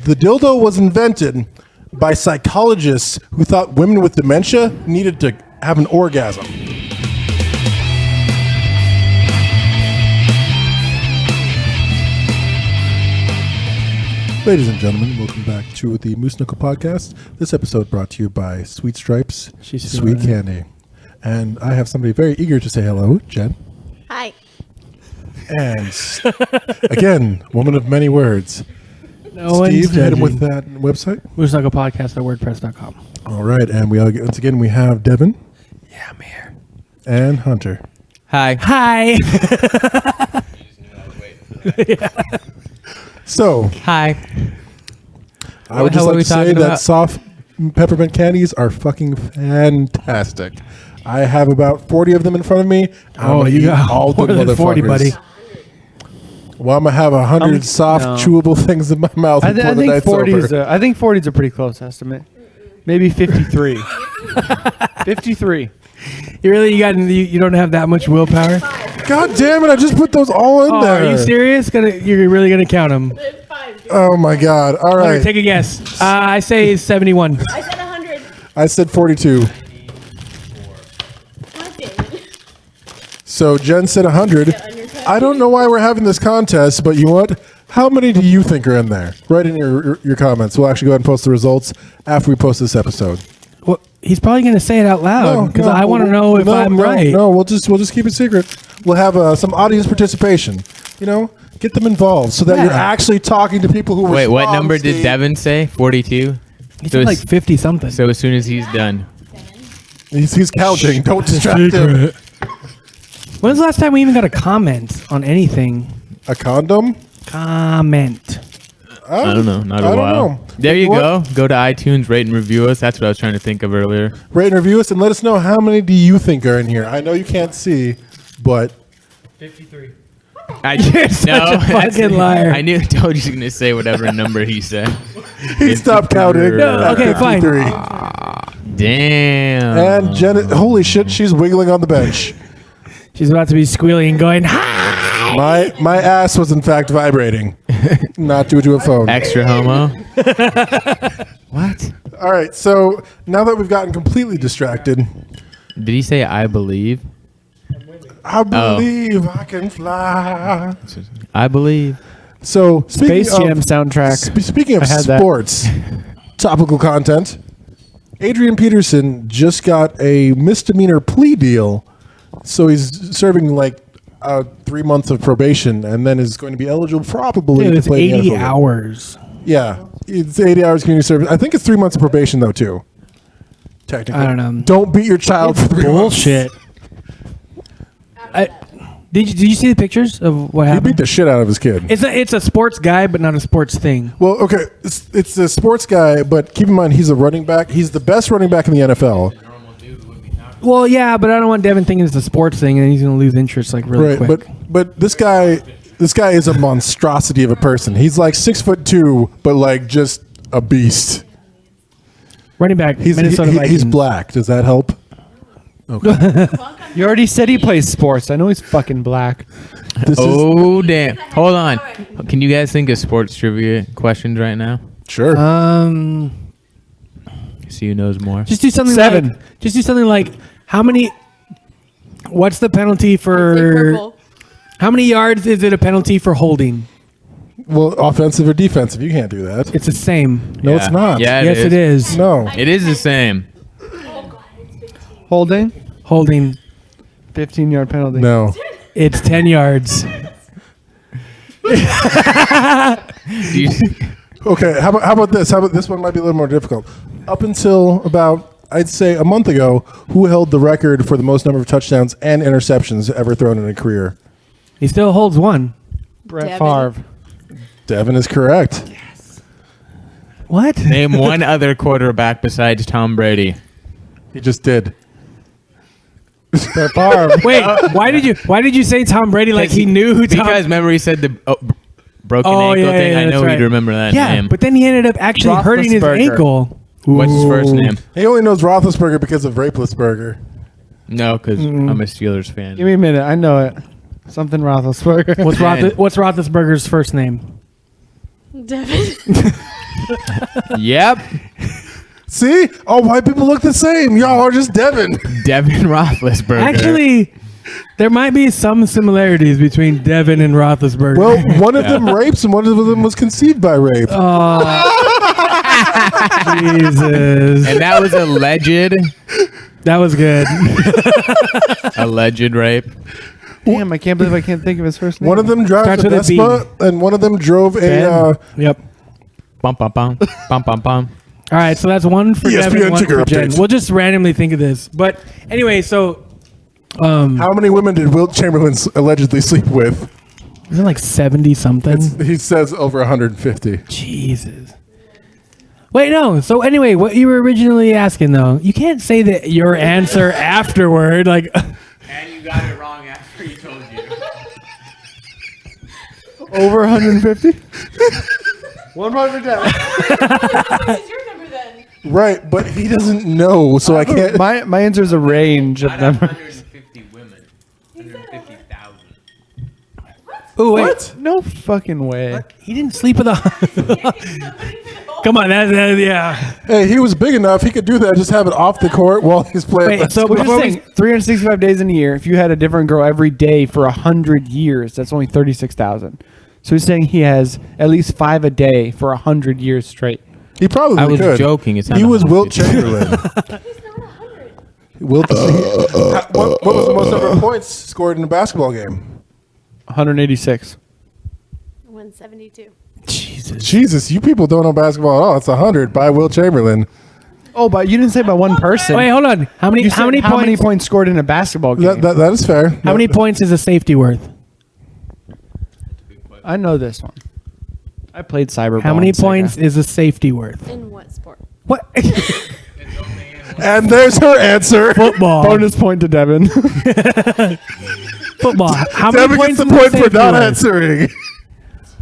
The dildo was invented by psychologists who thought women with dementia needed to have an orgasm. Ladies and gentlemen, welcome back to the Moose Knuckle Podcast. This episode brought to you by Sweet Stripes, Sweet Candy. And I have somebody very eager to say hello, Jen. Hi. And again, woman of many words. No Steve, hit him with that website. Moose Knuckle Podcast at WordPress.com. All right, and once again we have Devin. Yeah, I'm here. And Hunter. Hi. Hi. So, Hi. I would just like to say that soft peppermint candies are fucking fantastic. I have about 40 of them in front of me. Oh, you got all more than 40, buddy. Well, I'm going to have 100 soft, chewable things in my mouth before the night's over. I think 40 is a pretty close estimate. Maybe 53. 53. You don't have that much willpower? God damn it, I just put those all in there. Are you serious? You're really going to count them? Oh, my God. All right. Take a guess. I say 71. I said 100. I said 42. So Jen said 100. I don't know why we're having this contest, but you know what? How many do you think are in there? Write in your comments. We'll actually go ahead and post the results after we post this episode. Well, he's probably going to say it out loud because I want to know if I'm right. No, we'll just keep it secret. We'll have some audience participation. Get them involved so that you're actually talking to people who. Wait, what number did Devin say? 42. He said like 50 something. So as soon as he's done, he's counting. Don't distract him. When's the last time we even got a comment on anything? A condom? Comment. I don't know. Not a while. There you go. Go to iTunes, rate and review us. That's what I was trying to think of earlier. Rate and review us and let us know how many do you think are in here. I know you can't see, but 53. I just such a fucking liar. I told you he was going to say whatever number he said. He stopped counting. No, okay, fine. Damn. And Jen, holy shit, she's wiggling on the bench. She's about to be squealing and going, hi! My ass was in fact vibrating, not due to a phone. Extra homo. What? All right, so now that we've gotten completely distracted. Did he say I believe? I believe I can fly. I believe. So Space Jam soundtrack. Speaking of sports, topical content, Adrian Peterson just got a misdemeanor plea deal. So he's serving like 3 months of probation and then is going to be eligible probably to play 80 hours. Yeah, it's 80 hours community service. I think it's 3 months of probation though too. Technically. I don't know. Don't beat your child for 3 bullshit. Did you see the pictures of what happened? He beat the shit out of his kid. It's a sports guy, but not a sports thing. Well, okay, it's a sports guy, but keep in mind he's a running back. He's the best running back in the NFL. Well, yeah, but I don't want Devin thinking it's a sports thing and he's going to lose interest like really quick. But this guy is a monstrosity of a person. He's like 6'2", but like just a beast. Running back. He's black. Does that help? Okay. You already said he plays sports. I know he's fucking black. Damn. Hold on. Can you guys think of sports trivia questions right now? Sure. See who knows more. Just do something 7. Just do something like what's the penalty for how many yards is it a penalty for holding? Well, offensive or defensive, you can't do that. It's the same. No, it's not. Yeah, yes, it is. No. It is the same. Holding. 15-yard penalty. No. It's 10 yards. Okay, how about this? How about this one might be a little more difficult. Up until about, I'd say, a month ago, who held the record for the most number of touchdowns and interceptions ever thrown in a career? He still holds one. Brett Favre. Devin is correct. Yes. What? Name one other quarterback besides Tom Brady. He just did. Brett Favre. Wait, why did you say Tom Brady like he knew who Tom? Because remember he said the broken ankle thing. I know he'd remember that name. But then he ended up actually hurting his ankle. What's his first name? He only knows Roethlisberger because of Rapelessberger. No, because I'm a Steelers fan. Give me a minute. I know it. Something Roethlisberger. What's Roethlisberger's first name? Devin. Yep. See? All white people look the same. Y'all are just Devin. Devin Roethlisberger. Actually, there might be some similarities between Devin and Roethlisberger. Well, one of them rapes and one of them was conceived by rape. Jesus. And that was alleged. That was good. Alleged rape. Damn, I can't believe I can't think of his first name. One of them drives Starts a with a B. Vespa, and one of them drove a. Yep. Bum, bum, bum. Bum, bum, bum. All right, so that's one for ESPN Devin, one ticker for Jen. updates. We'll just randomly think of this. But anyway, so How many women did Wilt Chamberlain allegedly sleep with? isn't it like 70 something? He says over 150. Jesus. Wait, no. So anyway, what you were originally asking though, you can't say that your answer afterward, like. And you got it wrong after he told you. Over 150? One point for Devin. What is your number then? Right, but he doesn't know, so I can't. My answer is a range of numbers. 150 women. 150,000. Oh wait, What? No fucking way. he didn't sleep with a. Come on, that's yeah. Hey, he was big enough. He could do that. Just have it off the court while he's playing. Wait, so We're just before saying 365 days in a year. If you had a different girl every day for 100 years, that's only 36,000. So he's saying he has at least 5 a day for 100 years straight. He probably I was could. joking. It's not He was 100. Wilt Chamberlain. He's not 100. Wilt. What was the most number of points scored in a basketball game? 186. 172. Jesus. Jesus, you people don't know basketball at all. It's 100 by Wilt Chamberlain. Oh, but you didn't say by one person. Wait, hold on. How many? You said How many points? points scored in a basketball game? That is fair. How many points is a safety worth? I know this one. I played cyberball. How many in Sega. points is a safety worth? In what sport? What? And there's her answer. Football. Bonus point to Devin. Football. How many Devin points gets the is a point for safety not worth? answering.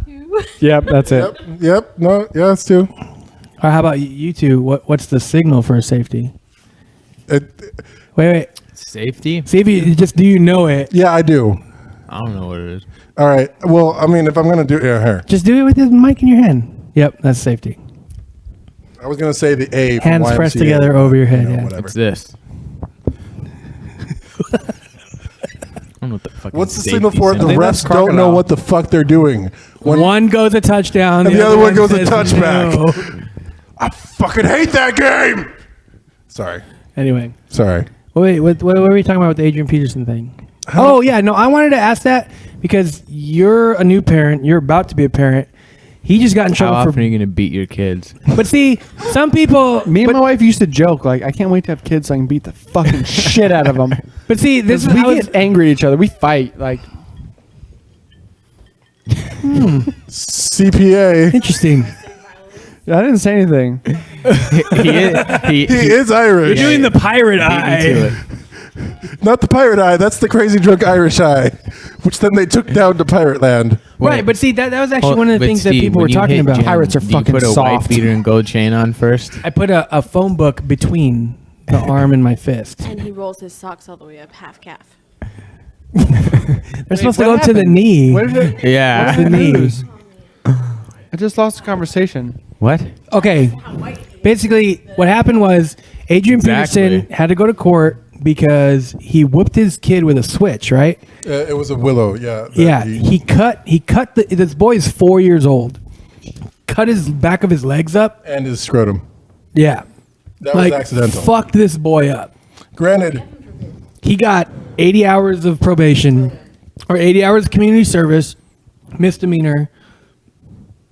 2. Yep, that's it. Yep. No. Yeah, that's two. Or how about you two? What's the signal for a safety? Wait. Safety? See if you just do you know it? Yeah, I do. I don't know what it is. All right. Well, I mean, if I'm gonna do here, Just do it with the mic in your hand. Yep, that's safety. I was gonna say the A. From Hands pressed YMCA. together over your head. You know, Yeah. whatever. What's this? I don't know what the fuck. What's the signal for it? The I think that's refs don't know crocodile. what the fuck they're doing. When One goes a touchdown, And the other one goes a says touchback. no. I fucking hate that game. Sorry. Anyway, Sorry. wait, what were we talking about with the Adrian Peterson thing? Oh yeah, no, I wanted to ask that because you're a new parent. You're about to be a parent. He just got in How trouble often for. are you going to beat your kids? But see, some people. Me and my wife used to joke, like, I can't wait to have kids so I can beat the fucking shit out of them. But see, this is We I was- get angry at each other. We fight. Like, CPA. interesting. I didn't say anything. He is Irish. You're doing the pirate beat me to eye. it. Not the pirate eye. That's the crazy drunk Irish eye, which then they took down to Pirate Land. Right, but see, that was actually Hold- one of the but things that Steve, people were when you talking hit about. Jen, Pirates are do you fucking put a soft. white beater and gold chain on first? I put a phone book between the arm and my fist. And he rolls his socks all the way up, half calf. They're supposed to go what to the happened? knee. What did it? Yeah. The knee. Lose? I just lost the conversation. What? Okay, basically, what happened was Adrian Exactly. Peterson had to go to court because he whooped his kid with a switch, right? It was a willow. Yeah. that Yeah, he cut this boy is 4 years old. Cut his back of his legs up. and his scrotum. Yeah, That was like accidental. fucked this boy up. Granted, He got 80 hours of probation or 80 hours of community service, misdemeanor,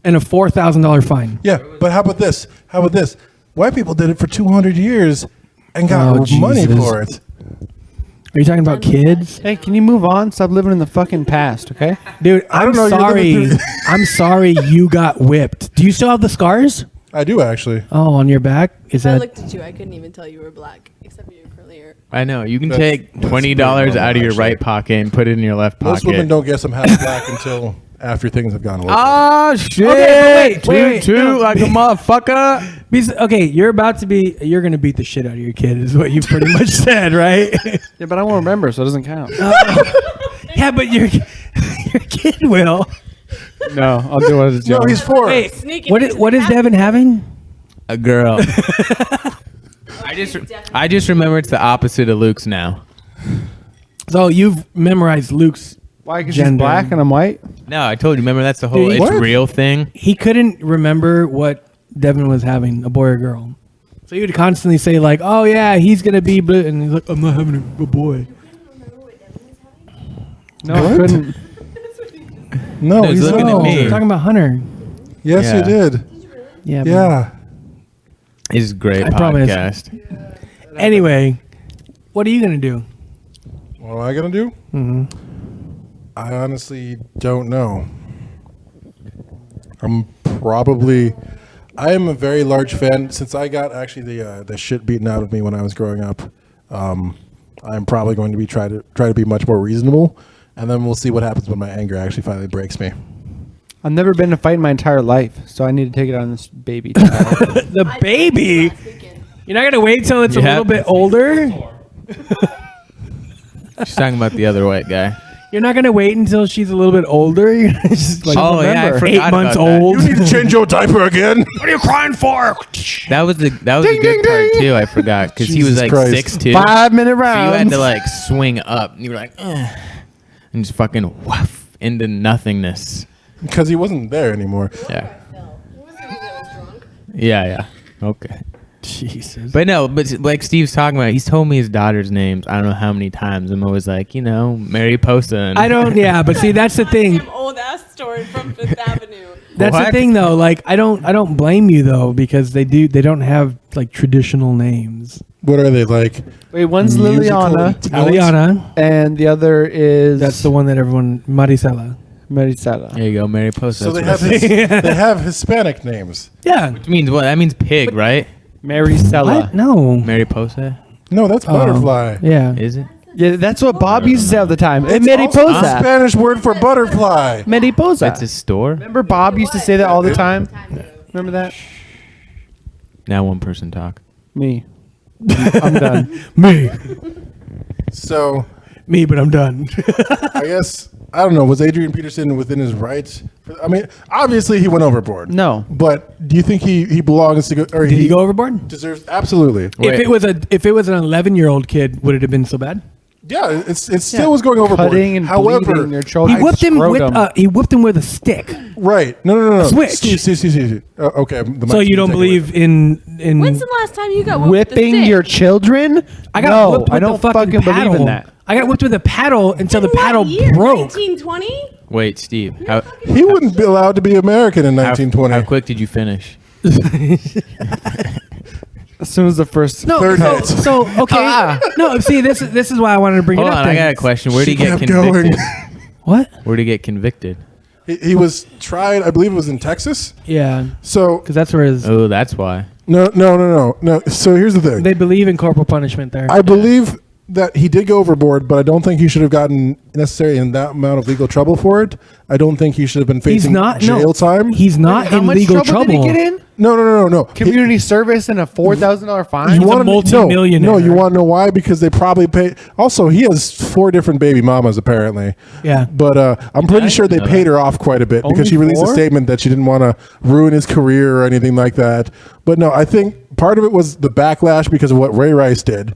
and a $4,000 fine. yeah. But how about this? How about this? White people did it for 200 years and got Oh, money Jesus. for it. Are you talking about kids? Hey, can you move on? Stop living in the fucking past, okay? Dude, I'm don't know, you're sorry. living I'm sorry you got whipped. Do you still have the scars? I do actually. Oh, on your back? Is I that looked at you, I couldn't even tell you were black, except for your curly hair. I know. You can That's- take that's $20 pretty out of your normal, right pocket and put it in your left pocket. Most women don't guess I'm half black until after things have gone away. Oh, shit. wait, Toot, wait, toot, no. like a motherfucker. okay, you're going to beat the shit out of your kid is what you pretty much said, right? Yeah, but I won't remember, so it doesn't count. Yeah, but your kid will. No, I'll do it as a No, joke. he's 4. Wait, Sneaking what into is, what the is bathroom. Devin having? A girl. I just remember it's the opposite of Luke's now. So you've memorized Luke's. Why? Because he's Gender. black and I'm white. No, I told you. Remember that's the whole Dude, it's what? real thing. He couldn't remember what Devin was having, a boy or girl. So he would constantly say like, "Oh yeah, he's gonna be," and he's like, "I'm not having a boy." No, I What? couldn't. No, No, he's he's looking at not. me. Talking about Hunter. Yes, Yeah. you did. Yeah. but- Yeah. It's a great I promise. podcast. Anyway, what are you gonna do? What am I gonna do? Mm-hmm. I honestly don't know. I am a very large fan. Since I got actually the shit beaten out of me when I was growing up, I'm probably going to try to be much more reasonable, and then we'll see what happens when my anger actually finally breaks me. I've never been in a fight in my entire life, so I need to take it on this baby. child. The baby. Last weekend. You're not gonna wait till it's a Yeah. little bit older. She's talking about the other white guy. You're not gonna wait until she's a little bit older. You're just like, Oh, yeah, I remember. forgot 8 months about that. old. You need to change your diaper again. What are you crying for? That was a Ding, good ding, part ding. too. I forgot because he was Jesus like Christ. 6'2". 5-minute So you had rounds. to like swing up. And you were like, ugh, and just fucking woof into nothingness. Because he wasn't there anymore. Yeah, Who was the one that was drunk? yeah. Okay, Jesus. but no, but like Steve's talking about, he's told me his daughter's names. I don't know how many times. I'm always like, Mariposa. And I don't. Yeah, but see, that's the thing. Some old ass story from Fifth Avenue. That's the What? thing, though. Like, I don't blame you though, because they don't have like traditional names. What are they like? Wait, one's Musical Liliana, talent? Liliana, and the other is that's the one that everyone. Maricela. Maricela. There you go, Mariposa. So they That's have what they have Hispanic names. Yeah. it means what? That means pig, right? Maricela. What? No. Mariposa, No, that's Oh. butterfly. Yeah. is it? Yeah, that's what Bob used to say all the time. It's also Mariposa. the Spanish word for butterfly. Mariposa. That's a store. Remember Bob used to say that all the time? Remember that? Now one person talk. Me. I'm done. Me. So Me, but I'm done. I guess I don't know. Was Adrian Peterson within his rights? I mean, obviously he went overboard. No. But do you think he belongs to go? Or Did he go overboard? Deserves absolutely. Wait. If it was an 11-year-old kid, would it have been so bad? Yeah, it still was going overboard. Cutting and However, bleeding your He children's whipped him with scrotum. he whipped him with a stick. right? No. switch. Steve. Okay. the So mic's you don't taken believe away. in When's the last time you got whipped with a Whipping stick? your children? I got no, whipped with I don't the fucking paddle. believe in that. I got whipped with a paddle until the In what paddle year? broke. 1920? Wait, Steve. How He wouldn't be allowed to be American in 1920. how quick did you finish? As soon as the first. No, Third hit. so okay. No, see, this is why I wanted to bring Hold it up. on, I then. got a question. Where did he She get kept convicted? What? Where did he get convicted? He was tried. I believe it was in Texas. Yeah, So because that's where his Oh, that's why. no. So here's the thing. they believe in corporal punishment there. I believe that he did go overboard, but I don't think he should have gotten necessarily in that amount of legal trouble for it. I don't think he should have been facing He's not jail time. He's not How in much legal trouble did he get in? No. Community service and a $4,000 fine? He's a wanna- multi-millionaire. No, you want to know why? Because they probably pay. Also, he has 4 different baby mamas apparently. Yeah. But I'm pretty I sure they didn't know paid that. her off quite a bit because Only she released 4? a statement that she didn't want to ruin his career or anything like that. But no, I think part of it was the backlash because of what Ray Rice did.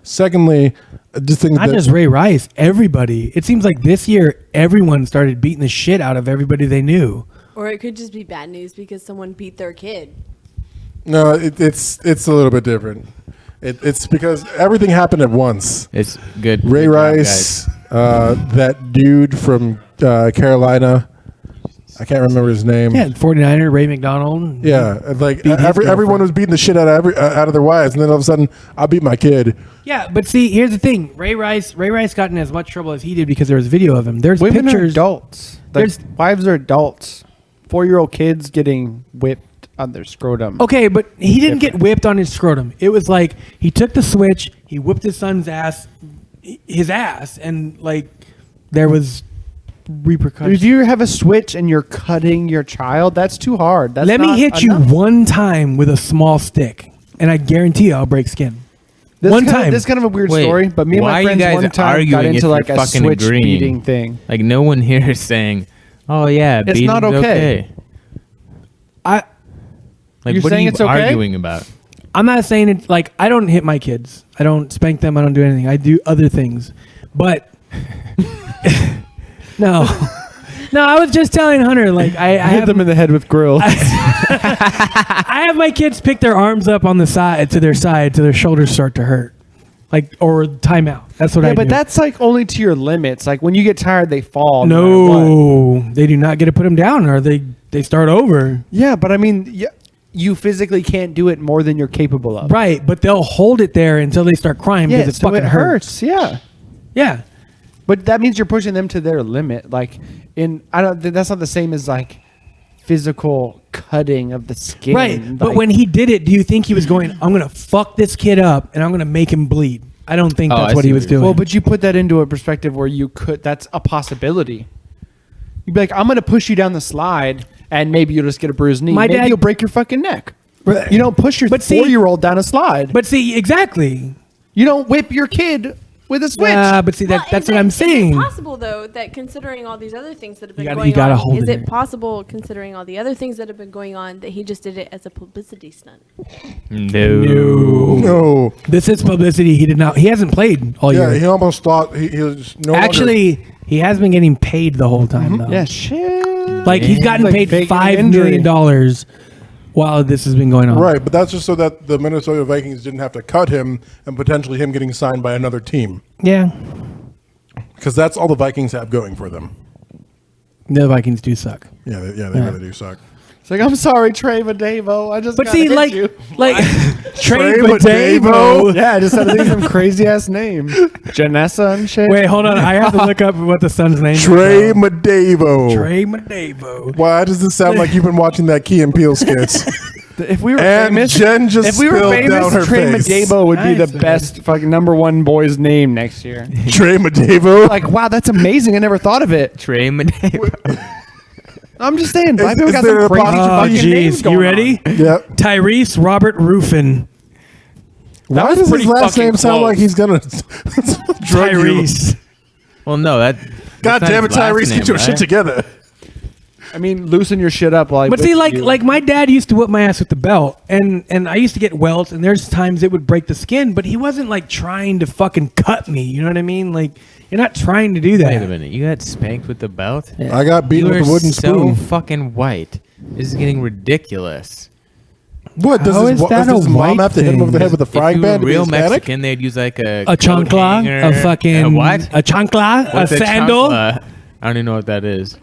Secondly, I just think Not that just Ray Rice, everybody. It seems like this year everyone started beating the shit out of everybody they knew. Or it could just be bad news because someone beat their kid. no, it's a little bit different. It's because everything happened at once. It's good. Ray good job, Rice, that dude from Carolina, I can't remember his name. Yeah, 49er, Ray McDonald. Yeah, like Beat his everyone girlfriend. was beating the shit out of their wives, and then all of a sudden, I beat my kid. Yeah, but see, here's the thing. Ray Rice got in as much trouble as he did because there was video of him. There's Women are pictures. adults. Like, There's- wives are adults. 4-year-old kids getting whipped on their scrotum. Okay, but he didn't get whipped on his scrotum. It was like he took the switch, he whipped his son's ass, and like there was repercussions. If you have a switch and you're cutting your child, that's too hard. That's Let me not hit enough. you one time with a small stick, and I guarantee you I'll break skin. This one kinda- time. This is kind of a weird Wait, story, but me and why my are you friends guys one time got arguing if into like you're a fucking switch agreeing? beating thing. Like no one here is saying Oh yeah, It's beating's not okay. I Like, You're what saying are you it's okay? arguing about? I'm not saying it like I don't hit my kids. I don't spank them. I don't do anything. I do other things. But no, I was just telling Hunter like I I hit have them in the head with grills. I have my kids pick their arms up on the side to their shoulders start to hurt, like or timeout. That's what I Yeah, but do. that's like only to your limits. Like when you get tired, they fall. no matter what. no, they do not get to put them down, or they start over. Yeah, but I mean, you physically can't do it more than you're capable of. Right, but they'll hold it there until they start crying Yeah, because it so fucking it hurts. Yeah, Yeah. but that means you're pushing them to their limit. Like I don't. That's not the same as like physical cutting of the skin. Right, but Like, when he did it, do you think he was going, I'm going to fuck this kid up and I'm going to make him bleed? I don't think Oh, that's I what see he what was you're doing. well, but you put that into a perspective where you could. That's a possibility. You'd be like, I'm going to push you down the slide, and maybe you'll just get a bruised knee. My Maybe dad- you'll break your fucking neck. Right. You don't push your But see- 4-year-old down a slide. But see, exactly. You don't whip your kid with a switch. But see, that's what I'm Is saying. it possible though that considering all these other things that have been You going gotta on, hold is it it there. possible considering all the other things that have been going on that he just did it as a publicity stunt? No. No. This is publicity. He did not. He hasn't played all Yeah, year. he almost thought he was no longer- Actually, he has been getting paid the whole time though. Yeah, shit. Like he's gotten Like paid faking $5 injury. million while this has been going on. Right, but that's just so that the Minnesota Vikings didn't have to cut him and potentially him getting signed by another team. Yeah. Because that's all the Vikings have going for them. The Vikings do suck. Yeah, they really do suck. It's like, I'm sorry, Trey Vadavo. I just But gotta see, hit like you. Trey Vadavo. Vadavo. Yeah, I just had to think of some crazy ass name. Janessa and shit. Wait, hold on. I have to look up what the son's name Trey is. Madavo. Trey Madavo. Why does this sound like you've been watching that Key and Peele skits? If we were And famous, Jen just if we were spilled down her famous, Trey face. Madavo would be Nice, the man. best fucking #1 boy's name next year. Trey Madavo. Like, wow, that's amazing. I never thought of it. Trey Madavo. I'm just saying, black Is people got there some a crazy possibility- fucking names jeez. going You ready? on. Yep. Tyrese Robert Ruffin. Why was does his pretty last fucking name sound close. like he's gonna drug you? Tyrese. Well, no, that. God that's not damn it, his last Tyrese, name, get your right? shit together. I mean, loosen your shit up. While I But whip see, you. like my dad used to whip my ass with the belt, and I used to get welts, and there's times it would break the skin, but he wasn't like trying to fucking cut me. You know what I mean? Like you're not trying to do that. Wait a minute. You got spanked with the belt? I got beaten You with are a wooden so spoon. fucking white. This is getting ridiculous. What does How his, is does that his a mom white have to hit him over the thing? head with a If frying you were pan to be real Hispanic? Mexican, they'd use like a A coat chancla, hanger. a fucking a what? a chancla, What's a sandal. chancla? I don't even know what that is.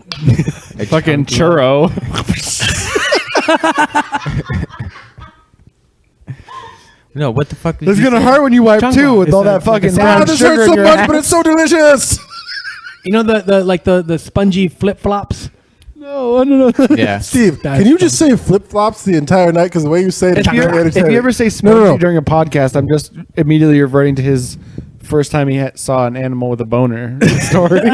A fucking chancla. churro. No, what the fuck? Did It's you gonna say? hurt when you wipe Chancla. too with It's all a- that like a fucking sandal. brown This sugar hurts in so your much, ass. but it's so delicious. You know the spongy flip flops. No, I don't know. Yeah. Steve, That's can you just say flip flops the entire night? Because the way you say it, If is you, no way to say if you it. ever say spongy No. during a podcast, I'm just immediately reverting to his first time he saw an animal with a boner story. What?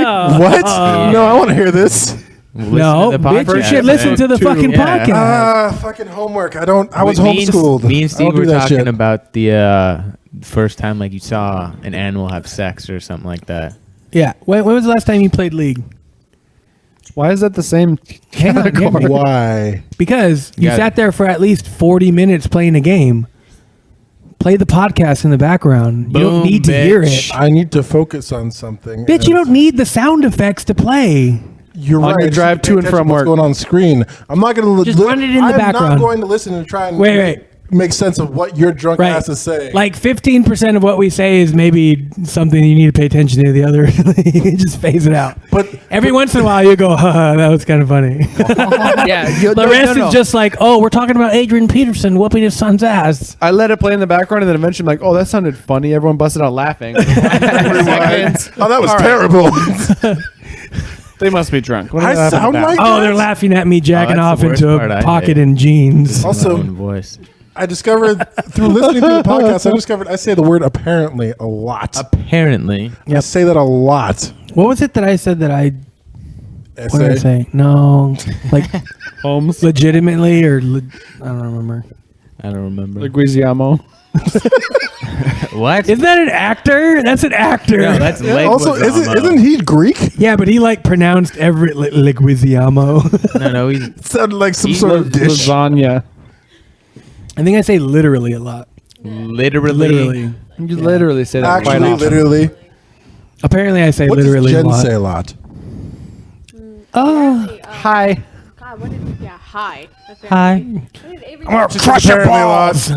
No, I want to hear this. Listen No, to the bitch, you podcast, should listen man. to the fucking Yeah. podcast. Fucking homework. I was Me and- homeschooled. Me and I Steve don't do were that talking shit. about the first time like you saw an animal have sex or something like that. Yeah. When was the last time you played League? Why is that the same? Hang on, category? get me. Why? Because you Got it. sat there for at least 40 minutes playing a game. Play the podcast in the background. You don't Boom, need to hear bitch. it. I need to focus on something. Bitch, you don't need the sound effects to play. You're On right. your I just drive need pay to and attention from what's work. going on screen. I'm not going to Just run it in the I'm background. not going to listen and try and Wait. make sense of what your drunk Right. ass is saying. Like 15% of what we say is maybe something you need to pay attention to. The other, you can just phase it out. But Every once in a while, you go, haha, that was kind of funny. Yeah, The rest is just like, oh, we're talking about Adrian Peterson whooping his son's ass. I let it play in the background, and then eventually, I'm like, oh, that sounded funny. Everyone busted out laughing. Seconds. oh, that was All right. terrible. They must be drunk. What are I they laughing sound about? like Oh, that? they're laughing at me jacking that's off the worst into part a I pocket hate. in jeans. Also, My own voice. I discovered through listening to the podcast, I say the word apparently a lot. Apparently, I say that a lot. What was it that I said that I? What did I Essay. say? No, like Holmes. legitimately or I don't remember. I don't remember. Leguizamo. What? Isn't that an actor? That's an actor. No, that's Also, Leguizamo. isn't he Greek? yeah, but he like pronounced every Leguizamo. No, he's It sounded like some He sort of dish. Lasagna. I think I say literally a lot. literally. You literally say that quite Actually, often. literally. Apparently, I say What literally does a Jen lot. say a lot? Oh, Hi. God, what did, yeah, hi. hi. What did Avery I'm gonna say? crush your apparently a lot. balls.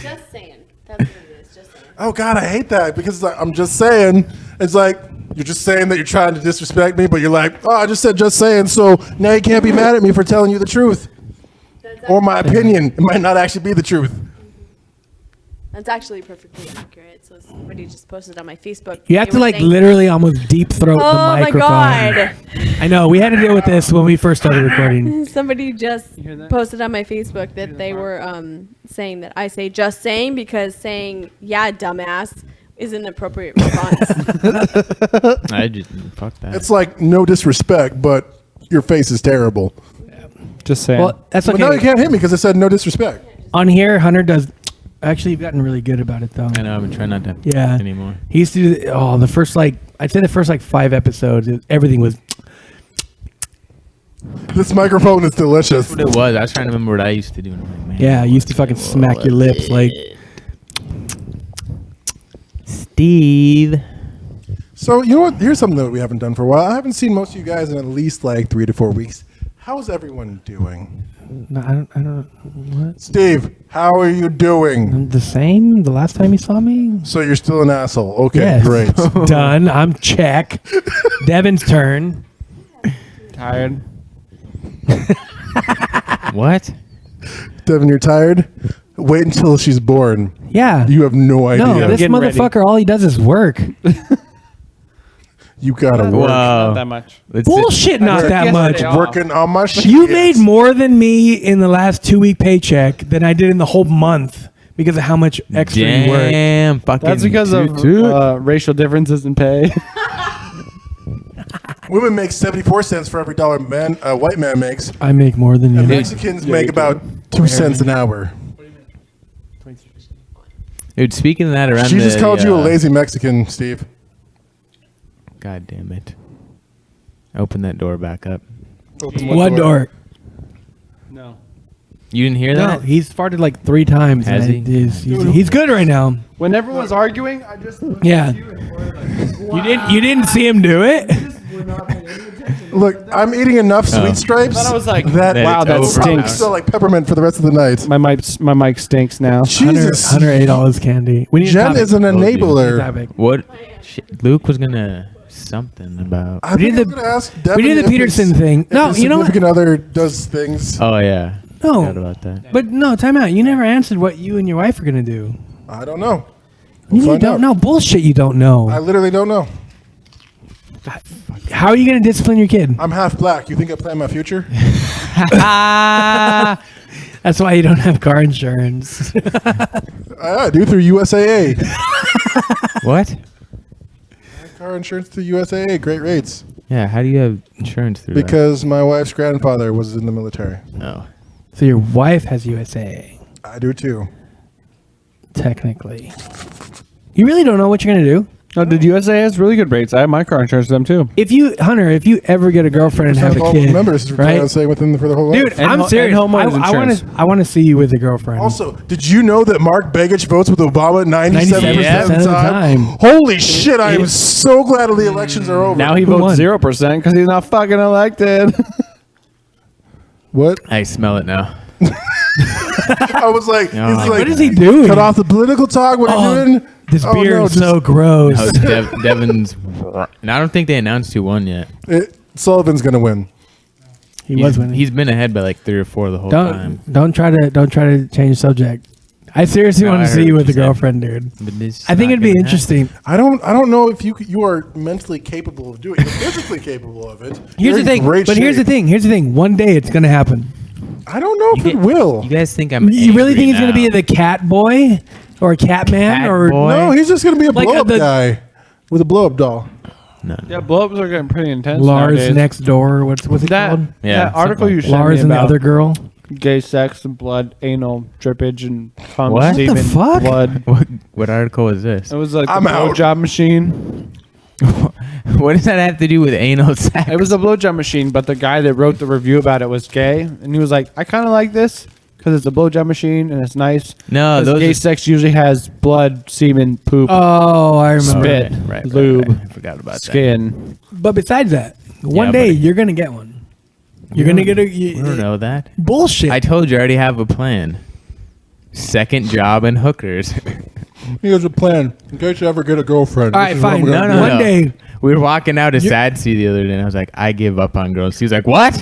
Just saying. That's what it is. Just saying. Oh God, I hate that because it's like, I'm just saying. It's like you're just saying that you're trying to disrespect me, but you're like, oh, I just said just saying. So now you can't be mad at me for telling you the truth or my opinion. It might not actually be the truth. That's actually perfectly accurate. So somebody just posted on my Facebook. You have They to were like saying, literally almost deep throat the Oh my microphone. God. I know. We had to deal with this when we first started recording. Somebody just hear that? posted on my Facebook that they were saying that I say just saying because saying yeah dumbass is an appropriate response. I just fuck that. It's like no disrespect, but your face is terrible. Just saying. Well, that's But now you okay. can't hit me because I said no disrespect. On here, Hunter does. Actually, you've gotten really good about it though. I know. I've been trying not to Yeah. anymore. He used to do the first I'd say the first 5 episodes, everything was This microphone is delicious. What it was. I was trying to remember what I used to do. And I'm like, man, I used to fucking smack your lips like Steve. So you know what? Here's something that we haven't done for a while. I haven't seen most of you guys in at least like 3 to 4 weeks. How's everyone doing? no, I don't what? Steve, how are you doing? The same the last time you saw me? So you're still an asshole. Okay, Yes. great. Done. I'm check. Devin's turn. Tired. What? Devin, you're tired? Wait until she's born. Yeah. You have no idea. no, this Getting ready. motherfucker, all he does is work. You gotta Not work. Wow. that much. Let's Bullshit, not that Yesterday much. off. Working on my shit. You made more than me in the last 2-week paycheck than I did in the whole month because of how much extra you work. Damn. Fucking. That's because of racial differences in pay. Women make 74 cents for every dollar a white man makes. I make more than And you. Mexicans make about 2 cents an hour. Dude, speaking of that, around She just the, called you a lazy Mexican, Steve. God damn it. Open that door back up. Open What door? No. You didn't hear No, that? he's farted like 3 times. Has and he? He's good right now. When everyone's arguing, I just Yeah. You didn't see him do it? Look, I'm eating enough Oh. sweet stripes. thought I was like, that. That wow, it's that over. Probably stinks. smell like peppermint for the rest of the night. My mic stinks now. Jesus, Hunter ate all his candy. We need a Jen topic. is an Oh, dude. enabler. Topic. What? Shit, Luke was gonna something about. I We think did I'm the- gonna ask We Devin did the if his- Peterson thing. if No, his you know what? significant other does things. Oh yeah. No. Forgot about that. But no, time out. You never answered what you and your wife are going to do. I don't know. You find don't out. know. Bullshit you don't know. I literally don't know. How are you going to discipline your kid? I'm half black. You think I plan my future? That's why you don't have car insurance. I do through USAA. What? Car insurance through USAA, great rates. Yeah. How do you have insurance through Because my wife's grandfather was in the military. that? Oh. So your wife has USA, I do too. technically. You really don't know what you're going to do? No, did USA has really good rates. I have my car insurance with them too. If you ever get a girlfriend and have a All kid, members are right? staying with them for the whole life. Dude, And I'm serious. and homeowners insurance. I want to see you with a girlfriend. Also, did you know that Mark Begich votes with Obama 97% of the time? Holy shit, I am so glad the elections are over. Now he Who votes won? 0% because he's not fucking elected. What? I smell it now. I was like, Oh he's my like, what is he doing? cut off the political talk. What are you doing? This Oh, beer no, is so just- gross. Oh, Devin's. And I don't think they announced who won yet. Sullivan's gonna win. He was winning. He's been ahead by like 3 or 4 the whole time. Don't try to change subject. I seriously No, want I to heard see you what with a you said. girlfriend, dude. But it's I think not it'd be gonna interesting. I don't know if you are mentally capable of doing it. You're physically capable of it. Here's You're the in thing. great But here's the shape. thing. Here's the thing. One day it's gonna happen. I don't know if You it get- will. You guys think I'm? You really angry think he's gonna be now. the cat boy or a cat man Cat or boy? No, he's just gonna be a Like, blow up the- guy with a blow up doll. No. Yeah, blow-ups are getting pretty intense Lars nowadays. next door? What's it That, called? Yeah, that article something you like sent Lars me and the about, other girl. Gay sex and blood, anal drippage and cum, What the semen, fuck? blood. What article is this? It was like I'm a out. blowjob machine. What does that have to do with anal sex? It was a blowjob machine, but the guy that wrote the review about it was gay, and he was like, "I kind of like this because it's a blowjob machine and it's nice." No, 'Cause those gay are- sex usually has blood, semen, poop, Oh, I remember. Spit. Right, lube, right. I forgot about skin. But besides that, one Yeah, day buddy. you're gonna get one. You're gonna get a that. I don't know that. bullshit. I told you I already have a plan. Second job and hookers. Here's a plan in case you ever get a girlfriend. All this right, is what fine. we're gonna No, do. One day- We were walking out of Sadsea the other day, and I was like, I give up on girls. He was like, what?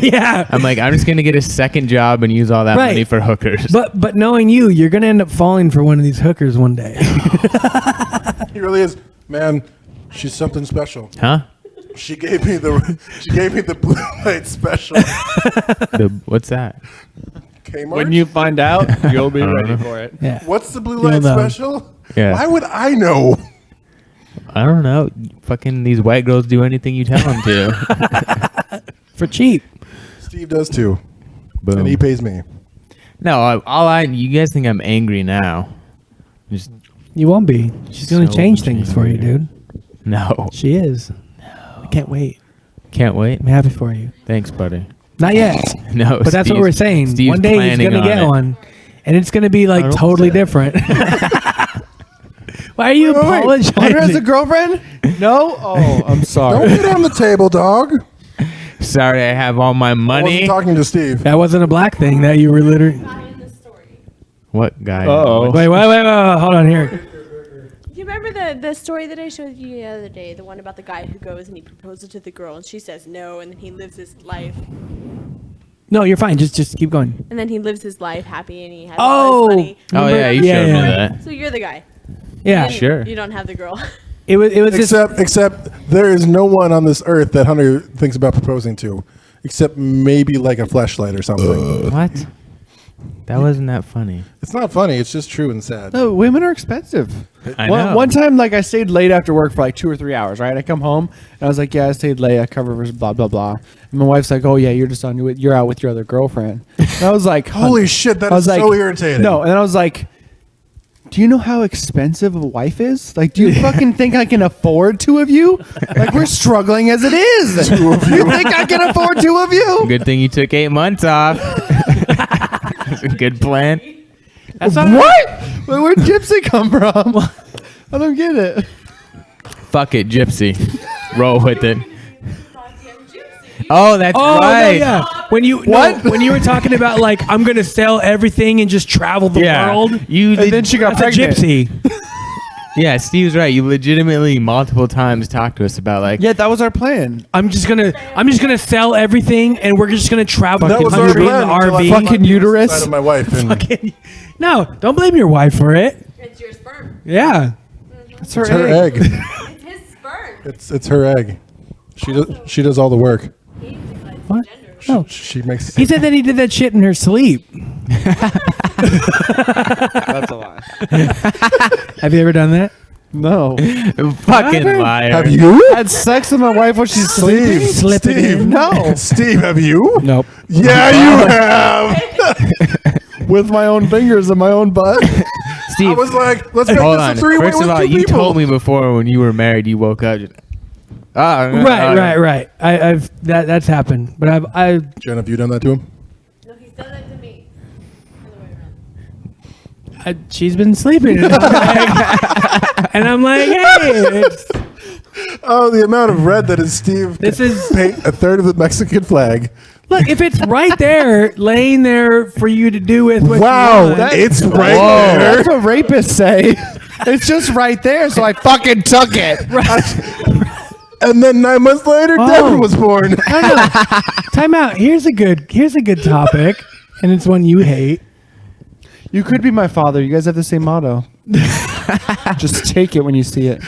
Yeah. I'm like, I'm just gonna get a second job and use all that Right. money for hookers. But knowing you're gonna end up falling for one of these hookers one day. He really is, man. She's something special. Huh? She gave me the blue light special. What's that? Kmart. When you find out, you'll be don't ready know. for it. Yeah. What's the blue You'll light know. special? Yeah. Why would I know? I don't know. Fucking these white girls do anything you tell them to. For cheap. Steve does too, Boom. and he pays me. No, you guys think I'm angry now. Just You won't be. She's gonna So change things for you, angry. dude. no. She is. I can't wait. Can't wait. I'm happy for you. Thanks, buddy. Not yet. No, But that's what we're saying. Steve's One day he's planning gonna on get it. one, and it's gonna be I like don't totally say. different. Why are you Hunter has a apologizing? girlfriend? No? Oh, I'm Don't sorry. get on the table, dog. Sorry, I have all my I wasn't money. talking to Steve. That wasn't a black thing. That you were literally. What guy? Uh-oh. Wait, hold on here. Do you remember the story that I showed you the other day? The one about the guy who goes and he proposes to the girl and she says no, and then he lives his life, No, you're fine. Just keep going. and then he lives his life happy and he has Oh! all his money. Oh yeah, you Yeah, showed yeah. me that. So you're the guy. Yeah, And Sure. You don't have the girl. it was just Except there is no one on this earth that Hunter thinks about proposing to, except maybe like a flashlight or something. What? That wasn't that funny. It's not funny. It's just true and sad. No, women are expensive. I know. One time, like, I stayed late after work for like 2 or 3 hours, right? I come home, and I was like, yeah, I stayed late. I covered for blah, blah, blah. And my wife's like, oh, yeah, you're out with your other girlfriend. And I was like, Holy shit, that I is was so irritating. No, and then I was like, do you know how expensive a wife is? Like, do you fucking think I can afford 2 of you? Like, we're struggling as it is. 2 of you? You think I can afford 2 of you? Good thing you took 8 months off. That's a good plan. that's not What? Where'd Gypsy come from? I don't get it. Fuck it, Gypsy. Roll with it. Oh, that's Oh right. no, yeah. When you when you were talking about like I'm gonna sell everything and just travel the Yeah. world, You And then she got that's a pregnant. gypsy. Yeah, Steve's right. You legitimately multiple times talked to us about like Yeah, that was our plan. I'm just gonna sell everything and we're just gonna travel that the was our country in plan. the until I RV. fucked Fucking the uterus. side of my wife. And Fucking- no, don't blame your wife for it. It's your sperm. Yeah. It's her, it's her egg. It's his sperm. It's her egg. She does all the work. What? Oh. She makes. He said that he did that shit in her sleep. That's a lie. Have you ever done that? No. fucking liar. Have you? Had sex with my wife while she's sleeping? Slip it Steve, in. No. Steve, have you? Nope. Yeah, you have. With my own fingers in my own butt? Steve, I was like, let's make hold this on. a three-way First with of all, 2 you people. told me before when you were married, you woke up. Just, Right. I've that's happened, but I've Jen, have you done that to him? No, he's done that to me. Other way around. she's been sleeping, and I'm like, hey, Oh, the amount of red that is Steve. This is- paint a third of the Mexican flag. look, if it's right there, laying there for you to do with what Wow, you want, it's right Whoa. there. That's what rapists say. It's just right there, so I fucking took it. And then 9 months later, Oh. Devin was born. time out. Here's a good topic, and it's one you hate. You could be my father. You guys have the same motto. Just take it when you see it.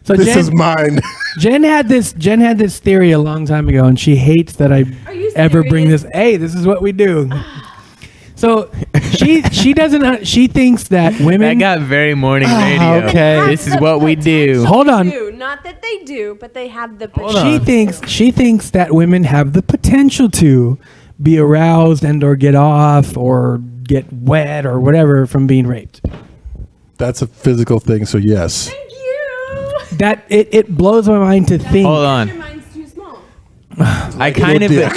So This is mine. Jen had this theory a long time ago, and she hates that I Are you ever bring serious? this. Hey, this is what we do. So she doesn't. She thinks that That women. got very morning radio. okay. This is what we do. Hold on. Not that they do, but they have the She thinks that women have the potential to, be aroused and or get off or get wet or whatever from being raped. That's a physical thing, so yes. Thank you. That it blows my mind to think. Hold Your on. mind's too small. I kind of. dick.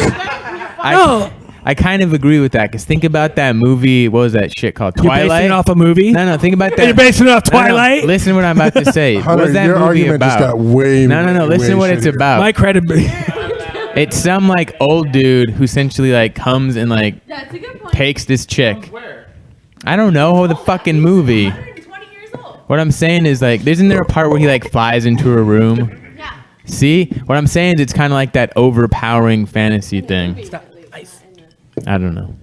No, I kind of agree with that because think about that movie. What was that shit called? you're basing Twilight. it off a movie. No, think about that. You're basing it off No, no, Twilight. Listen to what I'm about to say. Hunter, What's that your movie argument about? just got way, No. Listen way to what it's shittier. about. My credibility. It's some like old dude who essentially like comes and like That's a good point. takes this chick. I don't know the fucking movie. 120 years old. What I'm saying is like, isn't there a part where he like flies into a room? Yeah. See, what I'm saying is it's kind of like that overpowering fantasy thing. I don't know.